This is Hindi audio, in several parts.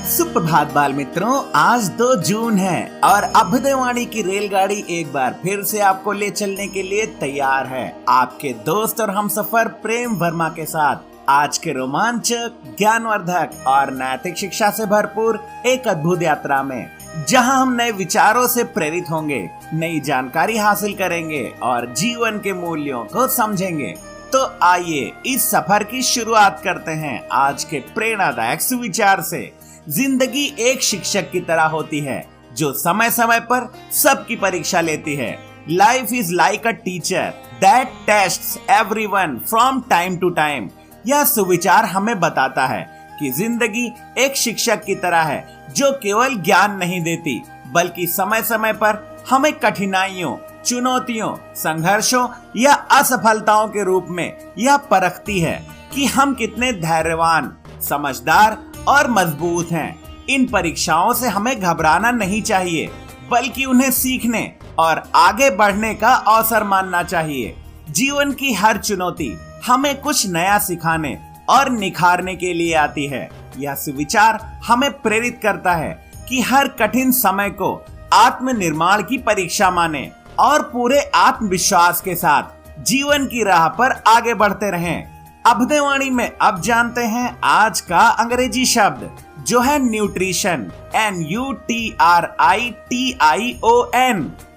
सुप्रभात बाल मित्रों, आज 2 जून है और अभ्युदयवाणी की रेलगाड़ी एक बार फिर से आपको ले चलने के लिए तैयार है। आपके दोस्त और हमसफर प्रेम वर्मा के साथ आज के रोमांचक, ज्ञानवर्धक और नैतिक शिक्षा से भरपूर एक अद्भुत यात्रा में, जहां हम नए विचारों से प्रेरित होंगे, नई जानकारी हासिल करेंगे और जीवन के मूल्यों को समझेंगे। तो आइए इस सफर की शुरुआत करते हैं आज के प्रेरणादायक सुविचार से। जिंदगी एक शिक्षक की तरह होती है जो समय समय पर सबकी परीक्षा लेती है। Life is like a teacher that tests everyone from time to time. यह सुविचार हमें बताता है कि जिंदगी एक शिक्षक की तरह है जो केवल ज्ञान नहीं देती, बल्कि समय समय पर हमें कठिनाइयों, चुनौतियों, संघर्षों या असफलताओं के रूप में यह परखती है कि हम कितने धैर्यवान, समझदार और मजबूत हैं। इन परीक्षाओं से हमें घबराना नहीं चाहिए, बल्कि उन्हें सीखने और आगे बढ़ने का अवसर मानना चाहिए। जीवन की हर चुनौती हमें कुछ नया सिखाने और निखारने के लिए आती है। यह सुविचार हमें प्रेरित करता है कि हर कठिन समय को आत्मनिर्माण की परीक्षा माने और पूरे आत्मविश्वास के साथ जीवन की राह पर आगे बढ़ते रहें। अभ्युदयवाणी में अब जानते हैं आज का अंग्रेजी शब्द, जो है न्यूट्रिशन। NUTRITION।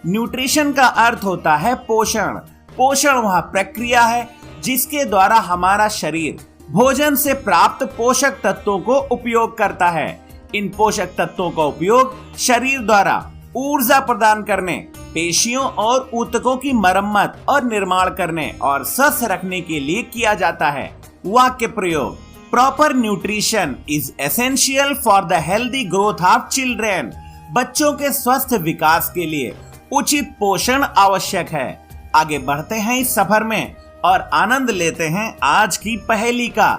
न्यूट्रिशन का अर्थ होता है पोषण। पोषण वह प्रक्रिया है जिसके द्वारा हमारा शरीर भोजन से प्राप्त पोषक तत्वों को उपयोग करता है। इन पोषक तत्वों का उपयोग शरीर द्वारा ऊर्जा प्रदान करने, पेशियों और ऊतकों की मरम्मत और निर्माण करने और स्वस्थ रखने के लिए किया जाता है। वाक्य प्रयोग: proper nutrition is essential for the healthy growth of children. बच्चों के स्वस्थ विकास के लिए उचित पोषण आवश्यक है। आगे बढ़ते हैं इस सफर में और आनंद लेते हैं आज की पहेली का।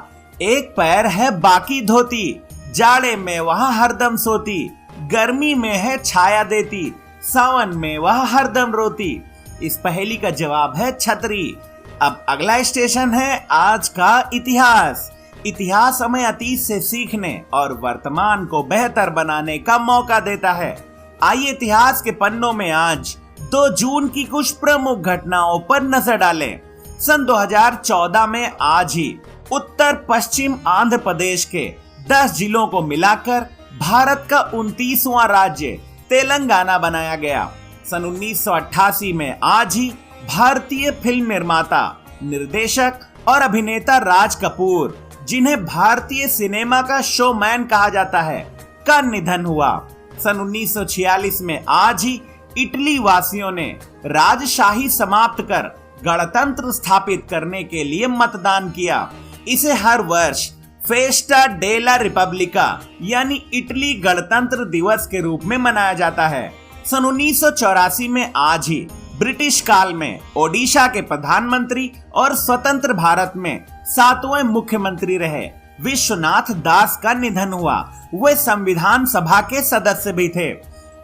एक पैर है बाकी धोती, जाड़े में वह हरदम सोती, गर्मी में है छाया देती, सावन में वह हरदम रोती। इस पहेली का जवाब है छतरी। अब अगला स्टेशन है आज का इतिहास। इतिहास हमें अतीत से सीखने और वर्तमान को बेहतर बनाने का मौका देता है। आइए इतिहास के पन्नों में आज 2 जून की कुछ प्रमुख घटनाओं पर नजर डालें। सन 2014 में आज ही उत्तर पश्चिम आंध्र प्रदेश के 10 जिलों को मिलाकर भारत का 29वां राज्य तेलंगाना बनाया गया। सन 1988 में आज ही भारतीय फिल्म निर्माता, निर्देशक और अभिनेता राज कपूर, जिन्हें भारतीय सिनेमा का शोमैन कहा जाता है, का निधन हुआ। सन 1946 में आज ही इटली वासियों ने राजशाही समाप्त कर गणतंत्र स्थापित करने के लिए मतदान किया। इसे हर वर्ष फेस्टा डेला रिपब्लिका यानी इटली गणतंत्र दिवस के रूप में मनाया जाता है। सन 1984 में आज ही ब्रिटिश काल में ओडिशा के प्रधानमंत्री और स्वतंत्र भारत में 7वें मुख्यमंत्री रहे विश्वनाथ दास का निधन हुआ। वे संविधान सभा के सदस्य भी थे।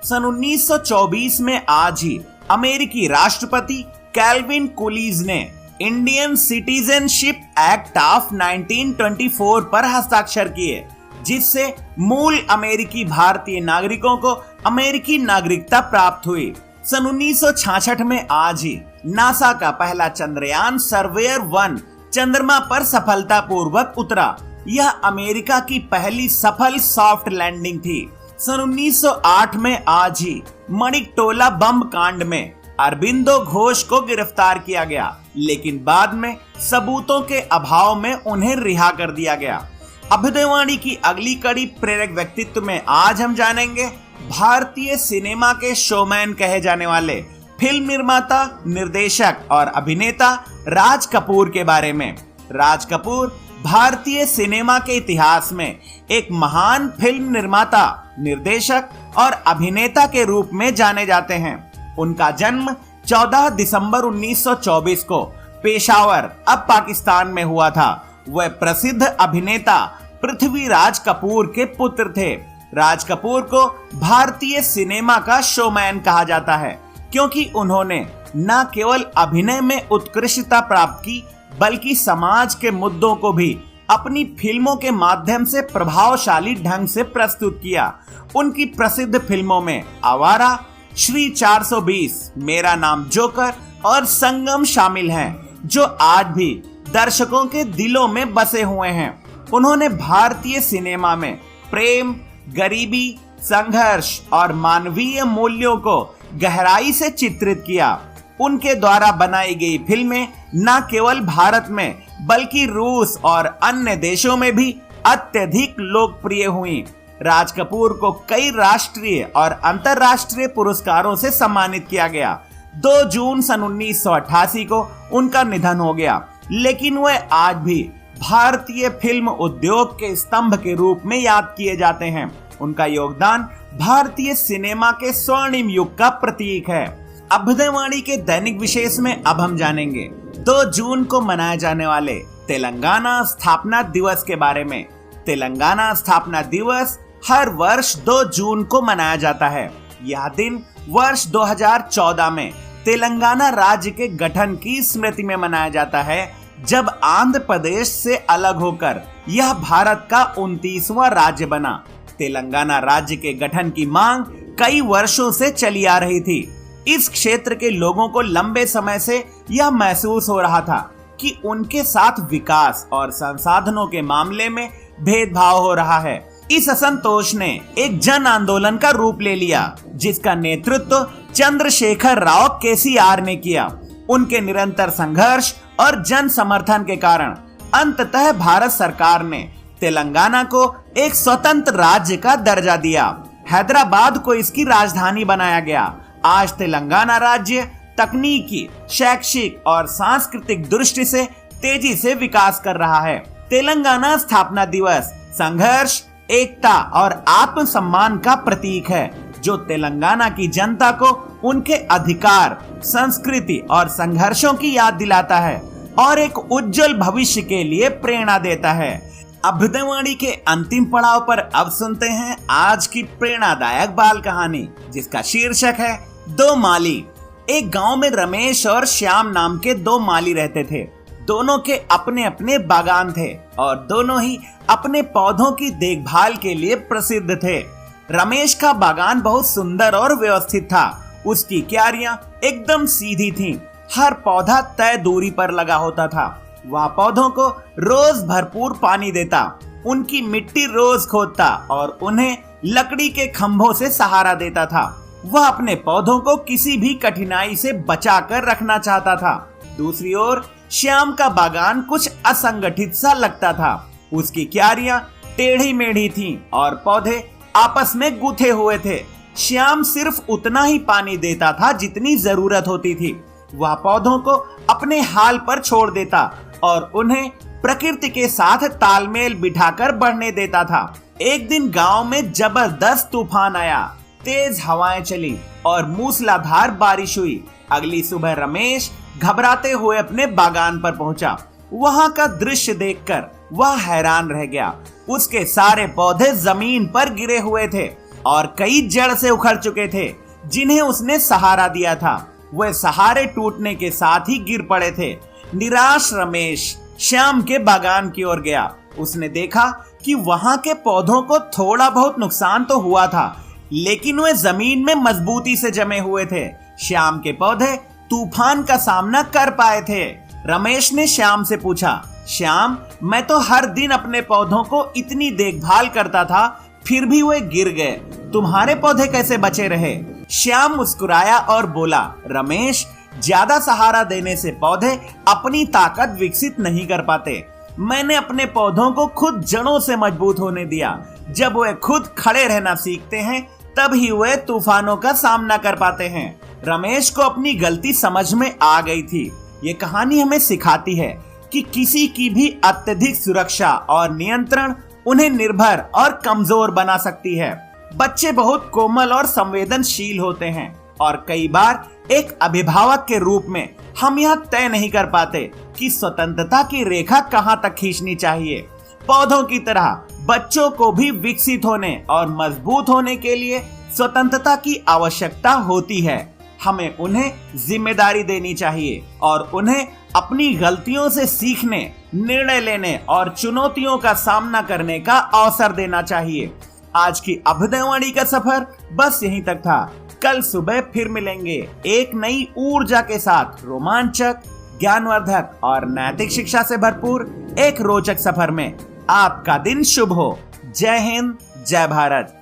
सन 1924 में आज ही अमेरिकी राष्ट्रपति कैल्विन कूलीज ने इंडियन सिटीजनशिप एक्ट ऑफ 1924 पर हस्ताक्षर किए, जिससे मूल अमेरिकी भारतीय नागरिकों को अमेरिकी नागरिकता प्राप्त हुई। सन 1966 में आज ही नासा का पहला चंद्रयान सर्वेयर 1 चंद्रमा पर सफलतापूर्वक उतरा। यह अमेरिका की पहली सफल सॉफ्ट लैंडिंग थी। सन 1908 में आज ही मणिकटोला बम कांड में अरबिंदो घोष को गिरफ्तार किया गया, लेकिन बाद में सबूतों के अभाव में उन्हें रिहा कर दिया गया। अभ्युदयवाणी की अगली कड़ी प्रेरक व्यक्तित्व में आज हम जानेंगे भारतीय सिनेमा के शोमैन कहे जाने वाले फिल्म निर्माता, निर्देशक और अभिनेता राज कपूर के बारे में। राज कपूर भारतीय सिनेमा के इतिहास में एक महान फिल्म निर्माता, निर्देशक और अभिनेता के रूप में जाने जाते हैं। उनका जन्म 14 दिसंबर 1924 को पेशावर, अब पाकिस्तान में हुआ था। वह प्रसिद्ध अभिनेता पृथ्वीराज कपूर के पुत्र थे। राज कपूर को भारतीय सिनेमा का शोमैन कहा जाता है, क्योंकि उन्होंने न केवल अभिनय में उत्कृष्टता प्राप्त की, बल्कि समाज के मुद्दों को भी अपनी फिल्मों के माध्यम से प्रभावशाली ढंग से प्रस्तुत किया। उनकी प्रसिद्ध फिल्मों में आवारा, श्री 420, मेरा नाम जोकर और संगम शामिल हैं, जो आज भी दर्शकों के दिलों में बसे हुए हैं। उन्होंने भारतीय सिनेमा में प्रेम, गरीबी, संघर्ष और मानवीय मूल्यों को गहराई से चित्रित किया। उनके द्वारा बनाई गई फिल्में न केवल भारत में बल्कि रूस और अन्य देशों में भी अत्यधिक लोकप्रिय हुई। राज कपूर को कई राष्ट्रीय और अंतर्राष्ट्रीय पुरस्कारों से सम्मानित किया गया। 2 जून सन 1988 को उनका निधन हो गया, लेकिन वह आज भी भारतीय फिल्म उद्योग के स्तंभ के रूप में याद किए जाते हैं। उनका योगदान भारतीय सिनेमा के स्वर्णिम युग का प्रतीक है। अभ्युदयवाणी के दैनिक विशेष में अब हम जानेंगे 2 जून को मनाए जाने वाले तेलंगाना स्थापना दिवस के बारे में। तेलंगाना स्थापना दिवस हर वर्ष 2 जून को मनाया जाता है। यह दिन वर्ष 2014 में तेलंगाना राज्य के गठन की स्मृति में मनाया जाता है, जब आंध्र प्रदेश से अलग होकर यह भारत का 29वां राज्य बना। तेलंगाना राज्य के गठन की मांग कई वर्षों से चली आ रही थी। इस क्षेत्र के लोगों को लंबे समय से यह महसूस हो रहा था कि उनके साथ विकास और संसाधनों के मामले में भेदभाव हो रहा है। इस असंतोष ने एक जन आंदोलन का रूप ले लिया, जिसका नेतृत्व चंद्रशेखर राव केसीआर ने किया। उनके निरंतर संघर्ष और जन समर्थन के कारण अंततः भारत सरकार ने तेलंगाना को एक स्वतंत्र राज्य का दर्जा दिया। हैदराबाद को इसकी राजधानी बनाया गया। आज तेलंगाना राज्य तकनीकी, शैक्षिक और सांस्कृतिक दृष्टि से तेजी से विकास कर रहा है। तेलंगाना स्थापना दिवस संघर्ष, एकता और आत्मसम्मान का प्रतीक है, जो तेलंगाना की जनता को उनके अधिकार, संस्कृति और संघर्षों की याद दिलाता है और एक उज्जवल भविष्य के लिए प्रेरणा देता है। अभ्युदयवाणी के अंतिम पड़ाव पर अब सुनते हैं आज की प्रेरणादायक बाल कहानी, जिसका शीर्षक है 2 माली। एक गांव में रमेश और श्याम नाम के 2 माली रहते थे। दोनों के अपने अपने बागान थे और दोनों ही अपने पौधों की देखभाल के लिए प्रसिद्ध थे। रमेश का बागान बहुत सुंदर और व्यवस्थित था। उसकी क्यारियां एकदम सीधी थीं। हर पौधा तय दूरी पर लगा होता था। वह पौधों को रोज भरपूर पानी देता, उनकी मिट्टी रोज खोदता और उन्हें लकड़ी के खंभों से सहारा देता था। वह अपने पौधों को किसी भी कठिनाई से बचाकर रखना चाहता था। दूसरी ओर श्याम का बागान कुछ असंगठित सा लगता था। उसकी क्यारियां टेढ़ी मेढ़ी थीं और पौधे आपस में गुथे हुए थे। श्याम सिर्फ उतना ही पानी देता था जितनी जरूरत होती थी। वह पौधों को अपने हाल पर छोड़ देता और उन्हें प्रकृति के साथ तालमेल बिठाकर बढ़ने देता था। एक दिन गांव में जबरदस्त तूफान आया, तेज हवाएं चली और मूसलाधार बारिश हुई। अगली सुबह रमेश घबराते हुए अपने बागान पर पहुंचा। वहां का दृश्य देखकर वह हैरान रह गया। उसके सारे पौधे जमीन पर गिरे हुए थे और कई जड़ से उखड़ चुके थे, जिन्हें उसने सहारा दिया था। वह सहारे टूटने के साथ ही गिर पड़े थे। निराश रमेश श्याम के बागान की ओर गया। उसने देखा कि वहां के पौधों को थोड़ा बहुत नुकसान तो हुआ था, लेकिन वे जमीन में मजबूती से जमे हुए थे। श्याम के पौधे तूफान का सामना कर पाए थे। रमेश ने श्याम से पूछा, श्याम, मैं तो हर दिन अपने पौधों को इतनी देखभाल करता था, फिर भी वे गिर गए, तुम्हारे पौधे कैसे बचे रहे? श्याम मुस्कुराया और बोला, रमेश, ज्यादा सहारा देने से पौधे अपनी ताकत विकसित नहीं कर पाते। मैंने अपने पौधों को खुद जड़ों से मजबूत होने दिया। जब वे खुद खड़े रहना सीखते हैं, तभी वे तूफानों का सामना कर पाते हैं। रमेश को अपनी गलती समझ में आ गई थी। ये कहानी हमें सिखाती है कि किसी की भी अत्यधिक सुरक्षा और नियंत्रण उन्हें निर्भर और कमजोर बना सकती है। बच्चे बहुत कोमल और संवेदनशील होते हैं और कई बार एक अभिभावक के रूप में हम यह तय नहीं कर पाते कि स्वतंत्रता की रेखा कहां तक खींचनी चाहिए। पौधों की तरह बच्चों को भी विकसित होने और मजबूत होने के लिए स्वतंत्रता की आवश्यकता होती है। हमें उन्हें जिम्मेदारी देनी चाहिए और उन्हें अपनी गलतियों से सीखने, निर्णय लेने और चुनौतियों का सामना करने का अवसर देना चाहिए। आज की अभ्युदयवाणी का सफर बस यहीं तक था। कल सुबह फिर मिलेंगे एक नई ऊर्जा के साथ, रोमांचक, ज्ञानवर्धक और नैतिक शिक्षा से भरपूर एक रोचक सफर में। आपका दिन शुभ हो। जय हिंद, जय भारत।